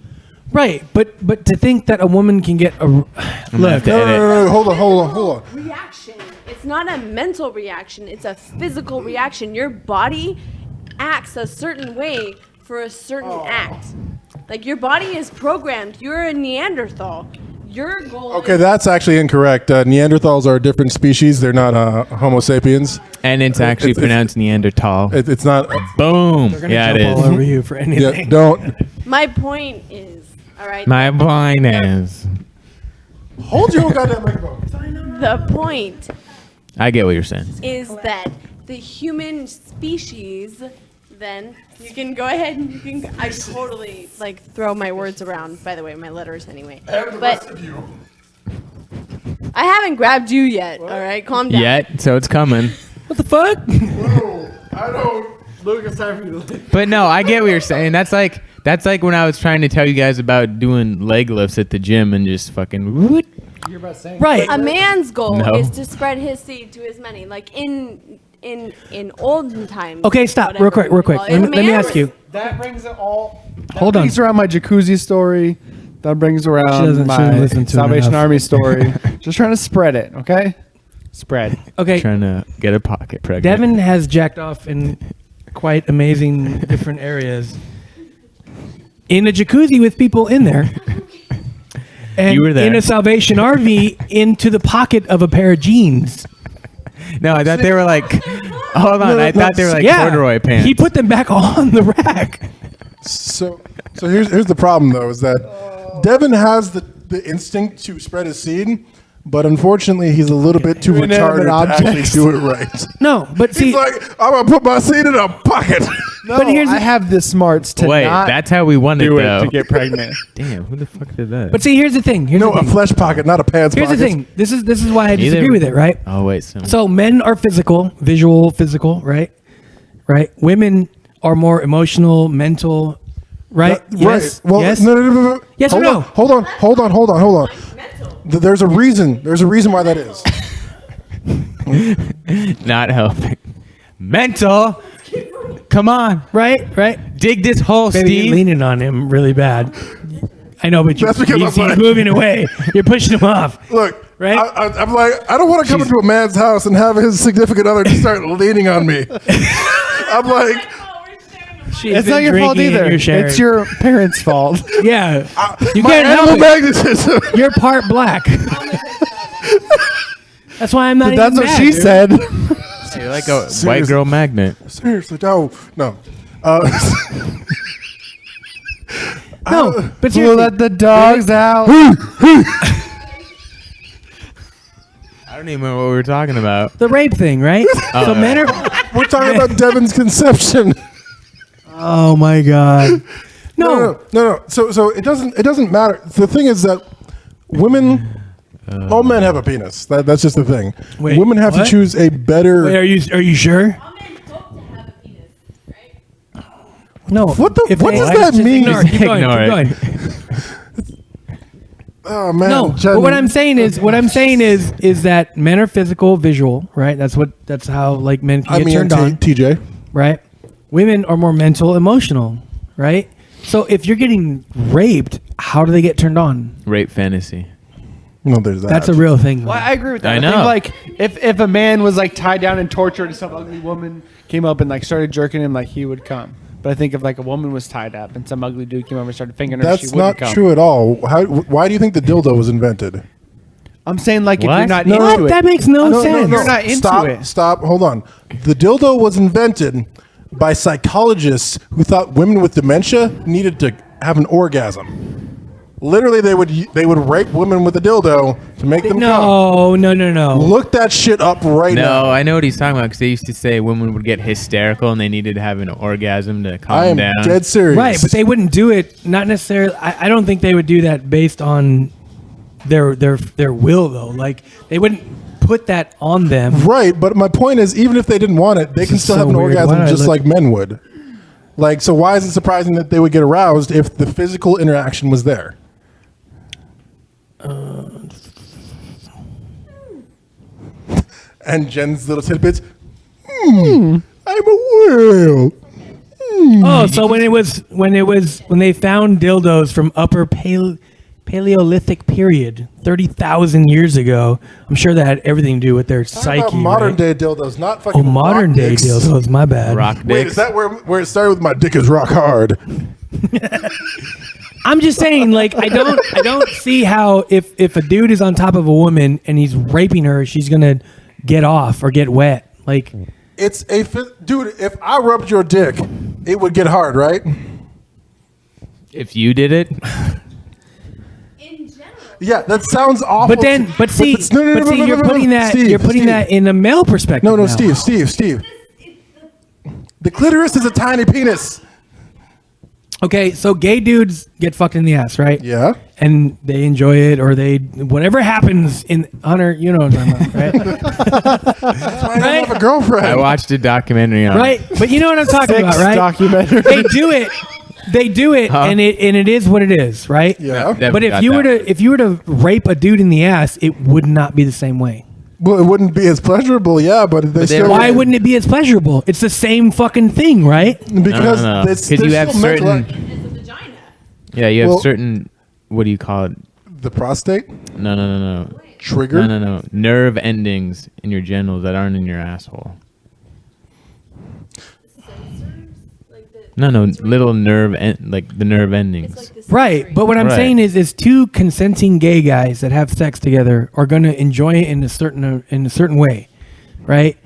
Right, but to think that a woman can get a gonna have to edit. No, hold on. Reaction. It's not a mental reaction. It's a physical reaction. Your body acts a certain way for a certain act. Like your body is programmed. You're a Neanderthal. Your goal. Okay, is that's actually incorrect. Neanderthals are a different species. They're not Homo sapiens. And it's actually pronounced Neanderthal. It's not. Boom. gonna Yeah, it jump all is. over you for Yeah, anything. don't My point is, all right. My point is. hold your goddamn microphone. The point I get what you're saying. is that the human species. Then you can go ahead and you can. I totally like throw my words around. By the way, my letters anyway. But I haven't grabbed you yet. All right, calm down. Yet, so it's coming. What the fuck? I don't. But no, I get what you're saying. That's like when I was trying to tell you guys about doing leg lifts at the gym and just fucking. Whoot. Right. A man's goal No. is to spread his seed to his many. Like in olden times. Okay, stop. whatever Real quick. we call it. Let me man's- ask you. That brings it all. Hold on. Brings around my jacuzzi story. That brings She around doesn't my listen to it Salvation enough. Army story. Just trying to spread it, okay? Spread. Okay, Trying to get a pocket pregnant. Devin has jacked off in quite amazing different areas. In a jacuzzi with people in there. And You were there. in a Salvation RV into the pocket of a pair of jeans. No, I thought they were like. Hold on, I thought they were like corduroy pants. He put them back on the rack. So here's the problem though, is that Devin has the instinct to spread his seed, but unfortunately he's a little bit too Inanimate retarded to actually objects. do it right. No, but see, He's like, I'm gonna put my seed in a pocket. No, But here's I the- have the smarts to Wait, not that's how we won it do it though. to get pregnant. Damn, who the fuck did that? but see, here's the thing. Here's No, the a thing. flesh pocket, not a pants Here's pocket. the thing. This is why I disagree Either- with it, right? Oh wait, So men are physical, visual, physical, right? Right. Women are more emotional, mental, right? Yes. Right. Well, yes. no. Yes or Hold no? on. Hold on. There's a reason. There's a reason why that is. not helping. Mental. Come on, Right. dig this hole, Baby, you're Steve. leaning on him really bad. I know, but That's because he's I'm like- moving away. You're pushing him off. Look, Right? I'm like, I don't want to come into a man's house and have his significant other just start leaning on me. I'm like, She's It's been not your fault drinking and either. you're sharing. It's your parents' fault. Yeah. You my can't animal help it. magnetism. You're part black. That's why I'm not. That's even what mad, she dude. said. You're like a white Seriously. girl magnet. Seriously, no. No, but We'll seriously, let the dogs out. I don't even know what we were talking about. the rape thing, right? So men are. We're talking about Devin's conception. Oh my god. No. No. So it doesn't matter. The thing is that women, all men have a penis. That's just the thing. Wait, Women have what? to choose a better. Wait, are you sure? All men hope to have a penis, right? No. What If what they- does that just mean? Ignore it. Keep going. Ignore Keep it. going. Oh man. No, Jen, but what I'm saying is that men are physical, visual, right? That's how like men can I get mean, turned on, TJ. right? Women are more mental, emotional, right? So if you're getting raped, how do they get turned on? Rape fantasy. No, there's that. That's a real thing. Well, I agree with that. I think, know. like if a man was like tied down and tortured and some ugly woman came up and like started jerking him, like he would come. But I think if like a woman was tied up and some ugly dude came over and started fingering her, she That's wouldn't not come. true at all. Why do you think the dildo was invented? I'm saying like if What? you're not No, into What? it. That makes no No, sense. You're not into stop, it. Stop. Hold on. The dildo was invented by psychologists who thought women with dementia needed to have an orgasm. Literally, they would rape women with a dildo to make them come. No. Look that shit up right now. No, I know what he's talking about because they used to say women would get hysterical and they needed to have an orgasm to calm I am down. dead serious. Right, but they wouldn't do it. Not necessarily. I don't think they would do that based on their will, though. Like they wouldn't put that on them. Right, but my point is, even if they didn't want it, they can is still so have an weird. orgasm Why did I just look- like men would. Like, so why is it surprising that they would get aroused if the physical interaction was there? And Jen's little tidbits. I'm a whale. Oh, so when they found dildos from Upper Paleolithic period, 30,000 years ago, I'm sure that had everything to do with their Talking psyche. about modern right? day dildos, not fucking. Oh, modern rock day dicks. dildos. My bad. Rock Wait, dicks. is that where it started with my dick is rock hard? I'm just saying, like, I don't see how if a dude is on top of a woman and he's raping her, she's gonna get off or get wet. Like, It's a dude. If I rubbed your dick, it would get hard, right? If you did it, In general. Yeah, that sounds awful. but see, no, you're putting Steve, that in a male perspective. No, now. Steve. The clitoris is a tiny penis. Okay, so gay dudes get fucked in the ass, right? Yeah. And they enjoy it, or they whatever happens in Hunter, you know what I'm talking about, I don't Right? have a girlfriend. I watched a documentary on right? Right, but you know what I'm talking about, right? Documentary. They do it, Huh? and it is what it is, right? Yeah. Never But got if you were to rape a dude in the ass, it would not be the same way. Well, it wouldn't be as pleasurable, yeah, but they still. Why wouldn't it be as pleasurable? It's the same fucking thing, right? Because No. it's 'Cause you there's have still mental certain- act- It's a vagina. Yeah, you have Well- certain. What do you call it? the prostate No. trigger. No. Nerve endings in your genitals that aren't in your asshole. Sensors? Like the, No, little nerve like the nerve endings. It's like the Right. sensory. But what I'm Right. saying is two consenting gay guys that have sex together are going to enjoy it in a certain way, right?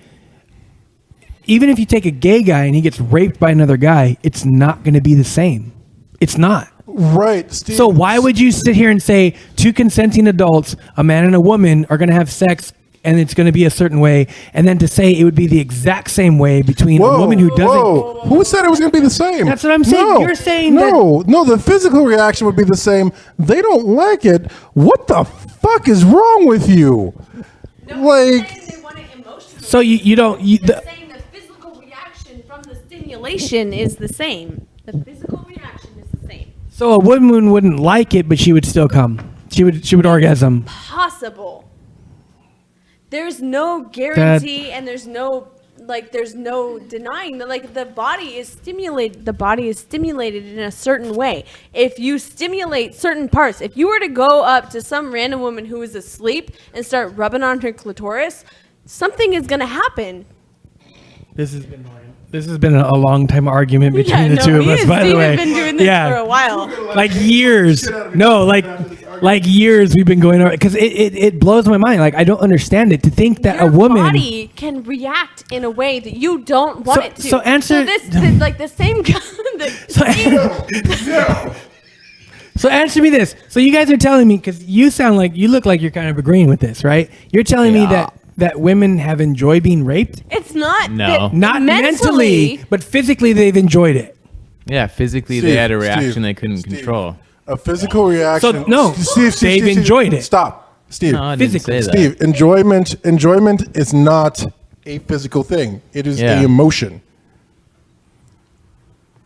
Even if you take a gay guy and he gets raped by another guy, it's not going to be the same. It's not. Right. Steve. So why would you sit here and say two consenting adults, a man and a woman, are going to have sex and it's going to be a certain way, and then to say it would be the exact same way between a woman who doesn't? Whoa. Who said it was going to be the same? That's what I'm saying. No, You're saying no. The physical reaction would be the same. They don't like it. What the fuck is wrong with you? No, Like- they're saying they want it emotionally. So you don't. They're saying the physical reaction from the stimulation is the same. The physical reaction is the same. So a woman wouldn't like it, but she would still come. She would orgasm. Possible. There's no guarantee, and there's no denying that. Like, the body is stimulated in a certain way. If you stimulate certain parts, if you were to go up to some random woman who is asleep and start rubbing on her clitoris, something is gonna happen. This has been a long time argument between the two of me us. and By Steve the way, have been doing this for a while. like years. No, like years we've been going over because it blows my mind. Like I don't understand it to think that Your a woman. body can react in a way that you don't want it to. so answer- like the same guy. So answer me this. So you guys are telling me because you look like you're kind of agreeing with this, right? You're telling me that women have enjoyed being raped, It's not No. that not mentally, but physically they've enjoyed it. Yeah, physically Steve, they had a reaction Steve, they couldn't Steve. control. A physical reaction. So, no, they've enjoyed it. Stop, Steve. No, I didn't Physically. say that. Steve, enjoyment is not a physical thing. It is Yeah. a emotion.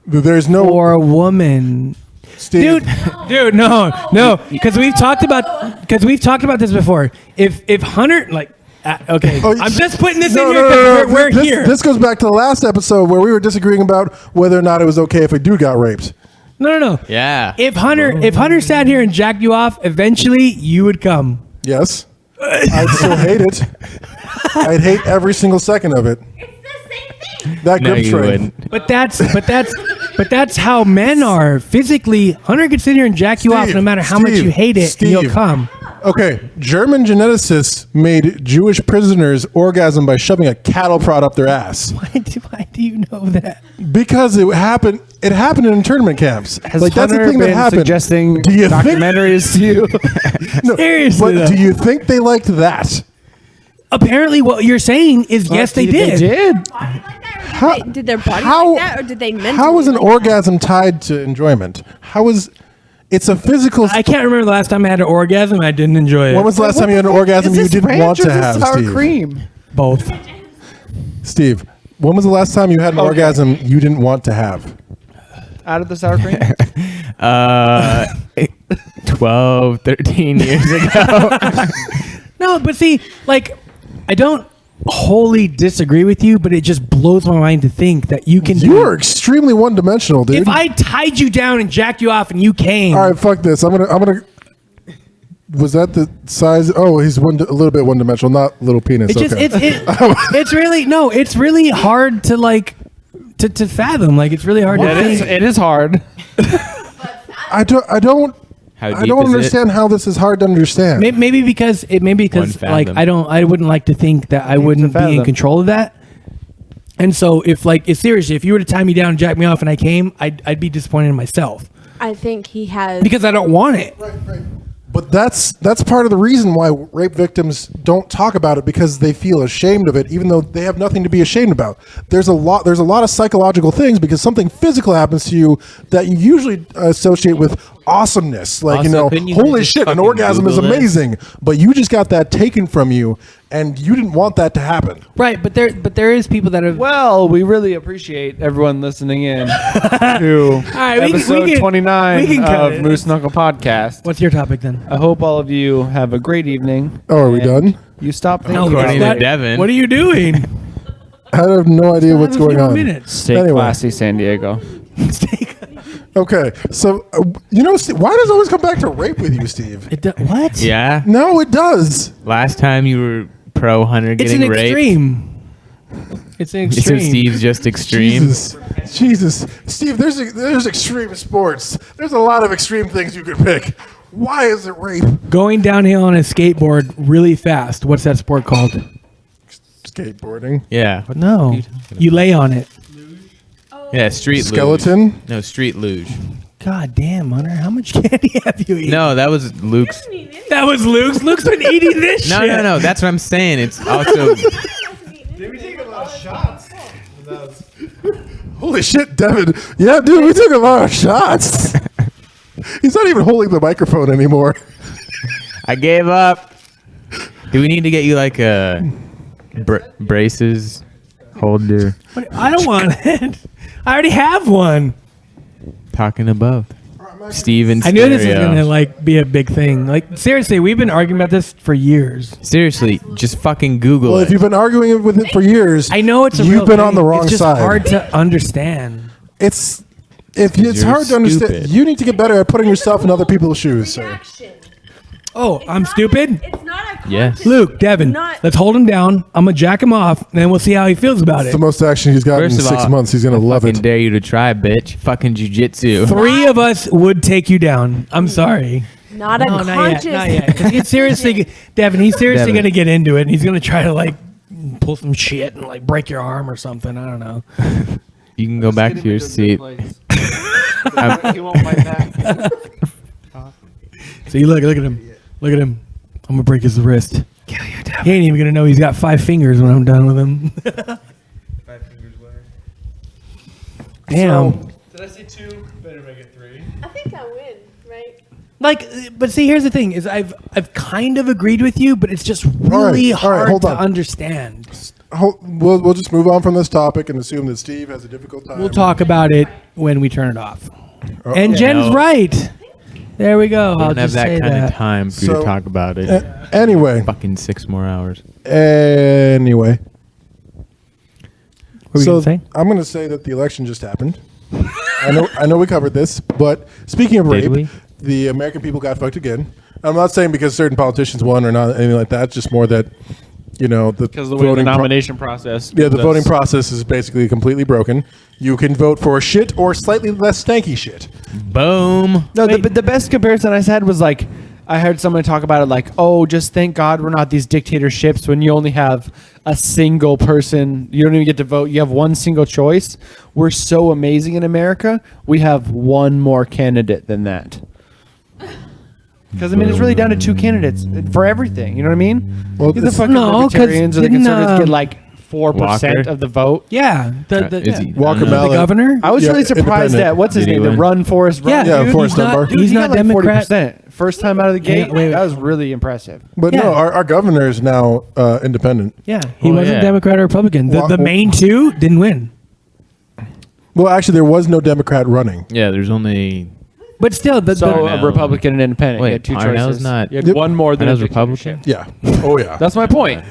There's no Or a woman. Steve. Dude, no, because we've talked about this before. If Hunter okay, Oh, I'm just putting this no, in here no, because no, we're this, here. This goes back to the last episode where we were disagreeing about whether or not it was okay if a dude got raped. No. Yeah. If Hunter sat here and jacked you off, eventually you would come. Yes. I'd still hate it. I'd hate every single second of it. It's the same thing. That No, grip you strength. wouldn't. But that's how men are physically. Hunter could sit here and jack you off no matter how much Steve, you hate it, and Steve. you'll come. Okay, German geneticists made Jewish prisoners orgasm by shoving a cattle prod up their ass Why do you know that? because it happened. It happened in internment camps. Has like that's the Hunter thing that been happened. suggesting Do you think? documentaries to you? No, Seriously, but though. do you think they liked that? Apparently, what you're saying is yes, they did. They did. Body like that, or How- did their body how- like that, or did they mentally? How is an like that? orgasm tied to enjoyment? How is it's a physical? I can't remember the last time I had an orgasm. I didn't enjoy it. When was the last time you had an orgasm Is you this didn't ranch want or to is this have, sour Steve? cream? both? Steve, when was the last time you had an orgasm you didn't want to have? Out of the sour cream? 12, 13 years ago. No, but see, like, I don't wholly disagree with you, but it just blows my mind to think that you can. You are extremely one-dimensional, dude. If I tied you down and jacked you off and you came, All right, fuck this. I'm gonna. Was that the size? Oh, he's a little bit one-dimensional, not little penis. it just okay. it's really no, it's really hard to like to fathom. Like, it's really hard to think. It is hard. I don't How I deep don't is it? understand how this is hard to understand. Maybe because One like fathom. I wouldn't like to think that I wouldn't be in fathom. control of that. And so if seriously, if you were to tie me down and jack me off and I came, I'd be disappointed in myself I think he has. because I don't want it. But that's part of the reason why rape victims don't talk about it, because they feel ashamed of it, even though they have nothing to be ashamed about. There's a lot of psychological things, because something physical happens to you that you usually associate with awesomeness. Like, Also, couldn't you holy just shit, an fucking orgasm is Google it? amazing. But you just got that taken from you, and you didn't want that to happen. Right, but there is people that have. Well, we really appreciate everyone listening in to right, we can- episode we can 29 cut of it. Moose Knuckle Podcast. What's your topic then? I hope all of you have a great evening. Oh, are we and done? You stop thinking According about to it. Devin. What are you doing? I have no idea what's Have a few going more on. minutes. Stay Anyway. classy, San Diego. Okay, so Steve, why does it always come back to rape with you, Steve? What? Yeah. No, it does. Last time you were pro Hunter It's getting an raped. extreme. It's an So extreme. Steve's just extreme. Jesus, Steve. There's extreme sports. There's a lot of extreme things you could pick. Why is it rape? Going downhill on a skateboard really fast. What's that sport called? Skateboarding. Yeah. No, you lay on it. Yeah, street Skeleton. luge. No, street luge. God damn, Hunter, how much candy have you eaten? No, that was Luke's. That was Luke's. Luke's been eating this No, shit. no, no. That's what I'm saying. It's also. Holy shit, Devin. Yeah, dude, we took a lot of shots. He's not even holding the microphone anymore. I gave up. Do we need to get you like a braces holder? What- I don't want it. I already have one. Talking above. Steven I knew this was stereo. gonna like be a big thing. Like, seriously, we've been arguing about this for years. Seriously, just fucking Google Well, it. if you've been arguing with it for years, I know it's a you've real been thing. on the wrong it's just side. hard to understand. It's You're hard to understand. stupid. You need to get better at putting yourself in other people's shoes, sir. Reaction. Oh, I'm stupid. It's not a Yes. conscious- Luke, Devin, Not- let's hold him down. I'm gonna jack him off, and then we'll see how he feels about It's it. the most action he's gotten in First of 6 all, months. He's gonna I love fucking it. dare you to try, bitch. Fucking jujitsu. 3 of us would take you down. I'm sorry. Not a No, conscious. not yet. 'Cause he's seriously, Devin. He's seriously Devin. gonna get into it, and he's gonna try to like pull some shit and like break your arm or something. I don't know. You can go back to your seat. He won't fight back. See, look at him. Look at him. I'm gonna break his wrist. Kill you, Devin. He ain't even gonna know he's got 5 fingers when I'm done with him. 5 fingers where? Damn. Did I say 2? Better make it 3. I think I win, right? Like, but see, here's the thing: is I've kind of agreed with you, but it's just really all right, hard hold to on. understand. We'll just move on from this topic and assume that Steve has a difficult time. We'll talk about it when we turn it off. And Jen's No. right. There we go. I I'll don't have just that say kind that. of time for you So- to talk about it. Anyway, Fucking 6 more hours. anyway. What were you So gonna say? I'm going to say that the election just happened. I know we covered this, but speaking of Did rape, we? the American people got fucked again. I'm not saying because certain politicians won or not anything like that. It's just more that the Because the way the voting nomination process. the does- voting process is basically completely broken. You can vote for shit or slightly less stanky shit. Boom. No, the best comparison I had was like I heard someone talk about it like, oh, just thank God we're not these dictatorships when you only have a single person. You don't even get to vote. You have one single choice. We're so amazing in America. We have one more candidate than that. Because, I mean, it's really down to 2 candidates for everything. You know what I mean? Well, the it's- fucking No, 'cause libertarians or the didn't, conservatives get like 4% Walker? of the vote. Yeah, Is he- Walker I don't know. the Mallet. governor. I was Yeah, really surprised independent. at what's his Did he name, the win? Run Forrest Run. Yeah, dude. Forrest Dunbar. He's He not got like Democrat. 40%. First time out of the gate. wait. That was really impressive. But Yeah. no, our governor is now independent. Yeah, he Oh, wasn't yeah. Democrat or Republican. The Well- main two didn't win, Well, actually, there was no Democrat running. Yeah, there's only. but still, the So Parnell. a Republican and independent. Wait, you had 2 Parnell's choices. not- You had Yep. one more than a Parnell's Republican? dictatorship. Yeah. Oh yeah. That's my point.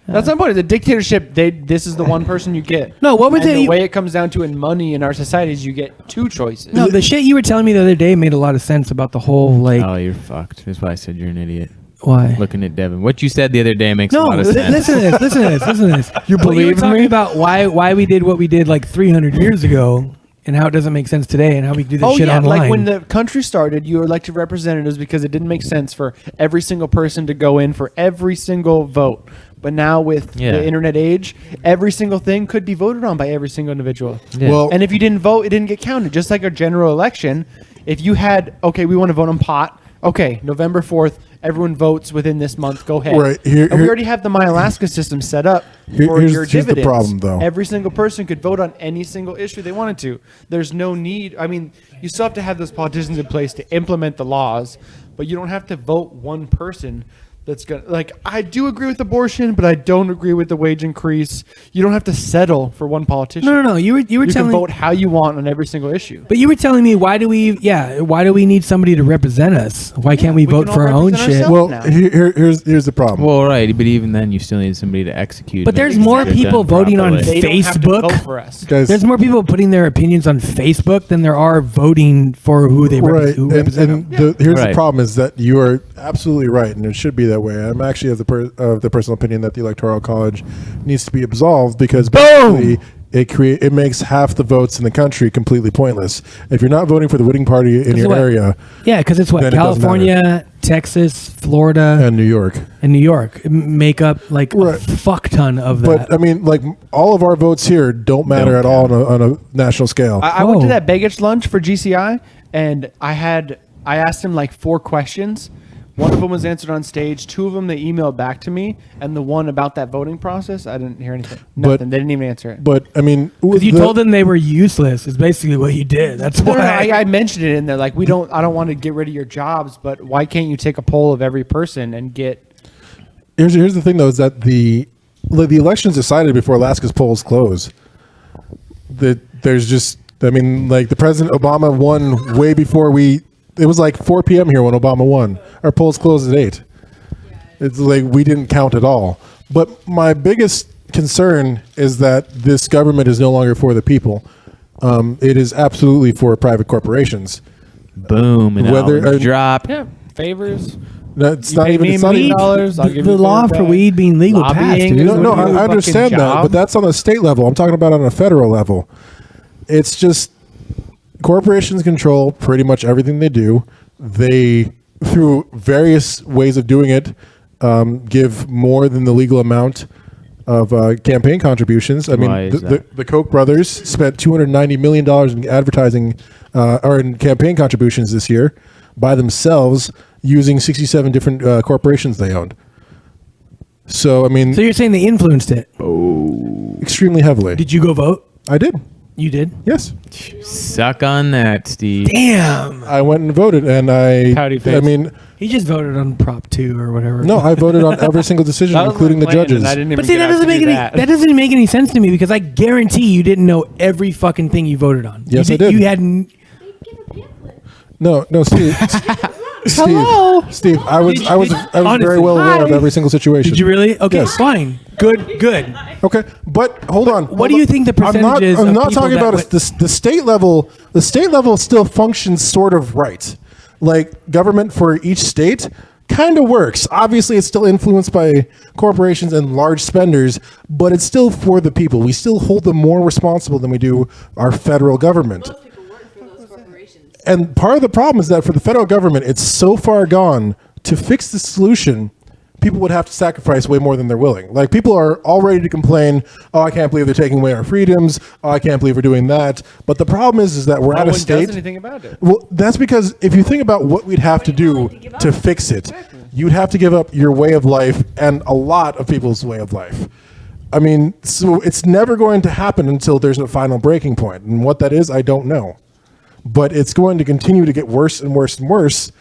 That's my point. The dictatorship, this is the one person you get. No, what was and it? the way it comes down to in money in our societies, you get 2 choices. no, the shit you were telling me the other day made a lot of sense about the whole like Oh, you're fucked. That's why I said you're an idiot. why. Looking at Devin, what you said the other day makes a No, lot of li- sense. listen to this. Listen to this. Listen to this. You What believe were in talking me? about why we did what we did like 300 years ago, and how it doesn't make sense today, and how we do this Oh shit yeah, online. like when the country started, you elected representatives because it didn't make sense for every single person to go in for every single vote. But now with Yeah. the internet age, every single thing could be voted on by every single individual. Yeah. Well, And if you didn't vote, it didn't get counted. Just like a general election, if you had, okay, we want to vote on pot. Okay, November 4th, everyone votes within this month. Go ahead. Right, here- and we here- already have the My Alaska system set up for here's- your here's the dividends. problem, though. Every single person could vote on any single issue they wanted to. There's no need. I mean, you still have to have those politicians in place to implement the laws, but you don't have to vote one person. That's gonna, like, I do agree with abortion, but I don't agree with the wage increase. You don't have to settle for one politician. no. You were You can telling vote how you want on every single issue. but you were telling me why do we need somebody to represent us? Why can't we we vote can for all our own represent shit? ourselves. well, now. here's the problem. Well, right, but even then, you still need somebody to execute. But and there's get more it done people voting on properly. They don't have to Facebook. vote for us. Guys, There's more people putting their opinions on Facebook than there are voting for who they right, who and, represent and them. here's the Right. problem is that you are absolutely right, and it should be that way. I'm actually of the personal opinion that the Electoral College needs to be absolved because basically it makes half the votes in the country completely pointless. If you're not voting for the winning party in your what? area Yeah, because it's what Then it doesn't California, Texas, Florida, and New York, and New York make up like Right. a fuck ton of that. but I mean, like all of our votes here don't matter Don't at all on a national scale. I went to Whoa. that Vegas lunch for GCI, and I asked him like 4 questions. One of them was answered on stage. 2 of them they emailed back to me, and the one about that voting process, I didn't hear anything. But- Nothing. They didn't even answer it. but I mean, Because you told them they were useless is basically what you did. That's No, why. I mentioned it in there. Like, I don't want to get rid of your jobs, but why can't you take a poll of every person and get? here's the thing though is that the election's decided before Alaska's polls close. There's just I mean like the President Obama won way before it was like 4 p.m. here when Obama won. Our polls closed at 8. It's like we didn't count at all. But my biggest concern is that this government is no longer for the people. It is absolutely for private corporations. Boom, and Whether- I'll drop. Yeah, favors. No, it's You not pay even. me It's not even $1 I'll give the you law $1 for weed being legal passed, Lobbying dude. is No, no, what you do, I fucking understand that, job. but that's on the state level. I'm talking about on a federal level. It's just corporations control pretty much everything they do. They, through various ways of doing it, give more than the legal amount of campaign contributions. I mean, Why is the that? the Koch brothers spent $290 million in advertising or in campaign contributions this year by themselves using 67 different corporations they owned. So, I mean, So you're saying they influenced it? extremely heavily. Did you go vote? I did. You did. Yes. Suck on that, Steve. Damn. I went and voted, and Pouty face. I mean, He just voted on Prop 2 or whatever. no, I voted on every single decision, That was including my the plan, judges. and I didn't even But see, get that out doesn't to make do any that. that doesn't make any sense to me because I guarantee you didn't know every fucking thing you voted on. Yes, you I did. You had. n- No, Steve. Steve, I was very honestly, well aware of hi. every single situation. Did you really? Okay, Yes. fine. Good. Okay, but hold on. What do you think the I'm not, percentage is I'm of not people talking that about went- the state level. The state level still functions sort of right. Like government for each state kind of works. Obviously, it's still influenced by corporations and large spenders, but it's still for the people. We still hold them more responsible than we do our federal government. Most people work for those corporations. And part of the problem is that for the federal government, it's so far gone to fix the solution, people would have to sacrifice way more than they're willing. Like, people are all ready to complain, oh, I can't believe they're taking away our freedoms. Oh, I can't believe we're doing that. But the problem is that we're No at a one state. does anything about it. Well, that's because if you think about what we'd have to do to fix it, you'd have to give up your way of life and a lot of people's way of life. I mean, so it's never going to happen until there's a final breaking point. And what that is, I don't know. But it's going to continue to get worse and worse and worse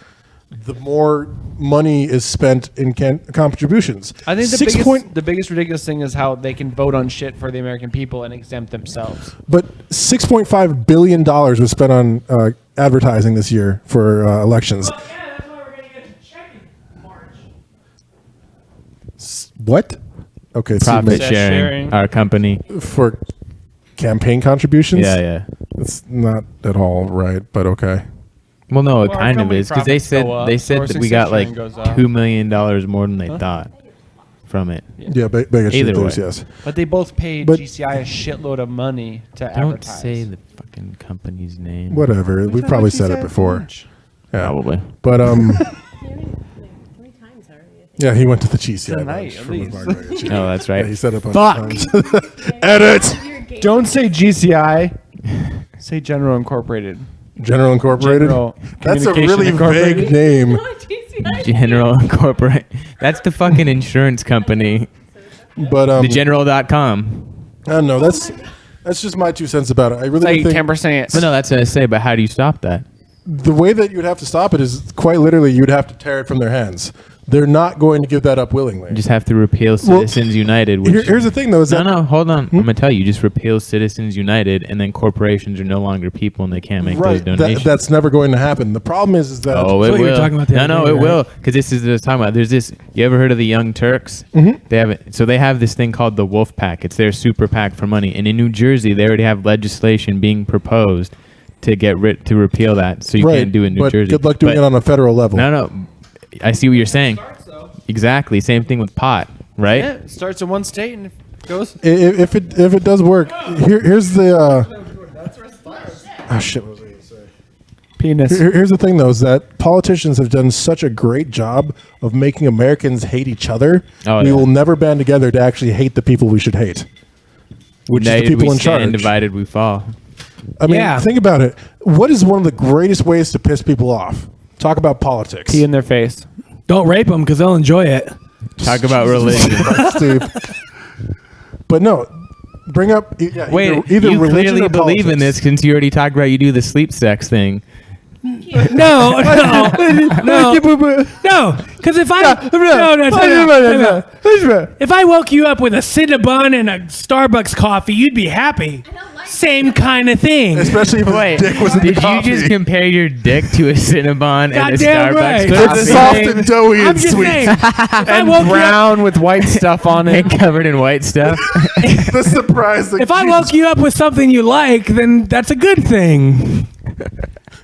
the more money is spent in contributions. I think Six the biggest ridiculous thing is how they can vote on shit for the American people and exempt themselves. But $6.5 billion was spent on advertising this year for elections. Yeah, that's why we're gonna get to check in March. What? Okay, so Profit Set sharing, sharing. our company. for campaign contributions? Yeah, yeah. It's not at all right, but okay. Well, no, it Well, our kind of company is because they profits go said up, they so said our that we got success like sharing goes up. $2 million more than they thought from it. Yeah, biggest Either shooters, way. yes. But they both paid But- GCI a shitload of money to Don't advertise. say the fucking company's name. Whatever. We've probably said it before. Yeah. Probably. But 3 times already. yeah, he went to the GCI Tonight, lunch at from his least. margarita. No, that's right. Yeah, he said it a bunch Fuck. of times. Edit. Don't say GCI. Say General Incorporated. General Incorporated. General That's a Communication really Incorporated. vague name. General Incorporate. That's the fucking insurance company. But The General.com. I don't know. That's just my 2 cents about it. I really Like think 10%. But no, that's what I say. But how do you stop that? the way that you'd have to stop it is quite literally you'd have to tear it from their hands. They're not going to give that up willingly. You just have to repeal Citizens United. Which, Here's the thing, though, is that no, hold on. I'm gonna tell you. You just repeal Citizens United, and then corporations are no longer people, and they can't make those right, donations. that's never going to happen. The problem is that Oh, That's it what you were will. talking about the No, other no, day, it right? will. Because this is what I was talking about. There's this. You ever heard of the Young Turks? Mm-hmm. They have it. So they have this thing called the Wolf Pack. It's their super PAC for money. And in New Jersey, they already have legislation being proposed to to repeal that. So you right, can't do it in New but Jersey. good luck doing But- it on a federal level. No, no. I see what you're saying. Exactly. Same thing with pot, right? Yeah, it starts in one state and it goes. If it does work, here's the. Oh shit! What was I going to say? Penis. Here's the thing, though, is that politicians have done such a great job of making Americans hate each other. Oh, we yeah. will never band together to actually hate the people we should hate, which is the United people we in stand, charge. divided we fall. I mean, Yeah. think about it. What is one of the greatest ways to piss people off? Talk about politics. Pee in their face. Don't rape them because they'll enjoy it. Talk about religion. Steve. But no, bring up yeah, Wait, either you religion clearly or believe in politics. this since you already talked about you do the sleep sex thing. No, no, because if if I woke you up with a Cinnabon and a Starbucks coffee, you'd be happy. Same kind of thing. Especially if Wait, his dick was in did the coffee. you just compare your dick to a Cinnabon and a Goddamn Starbucks right. coffee? It's soft and doughy I'm and just sweet. saying. If I And woke you up, brown with white stuff on it. And covered in white stuff. The surprise. Like, if I woke you up with something you like, then that's a good thing.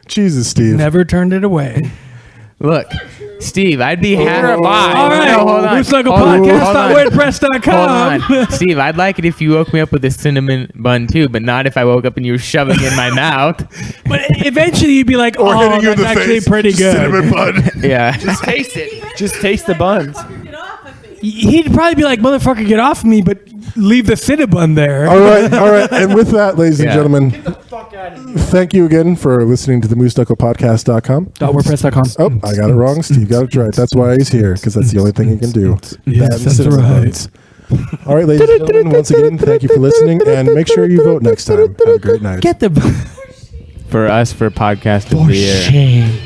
Jesus, Steve. Never turned it away. Look, Steve, I'd be happy. All right. No, hold on. Loose Knuckle Hold on. Podcast.wordpress.com. Hold on. Steve, I'd like it if you woke me up with a cinnamon bun too, but not if I woke up and you were shoving it in my mouth. But eventually you'd be like, Or hitting oh, you in that's the actually face. pretty Just good. Cinnamon bun. Yeah. Taste it. Just taste the buns. He'd probably be like, motherfucker, get off me, but leave the Cinnabon there. All right. And with that, ladies and Yeah. gentlemen, thank you again for listening to the MooseKnucklePodcast.com. .wordpress.com. Oh, I got it wrong. Steve got it right. That's why he's here, because that's the only thing he can do. Yes, That and that's citizen right. votes. All right, ladies and gentlemen, once again, thank you for listening, and make sure you vote next time. Have a great night. Get the For us, for podcast of the year. shame.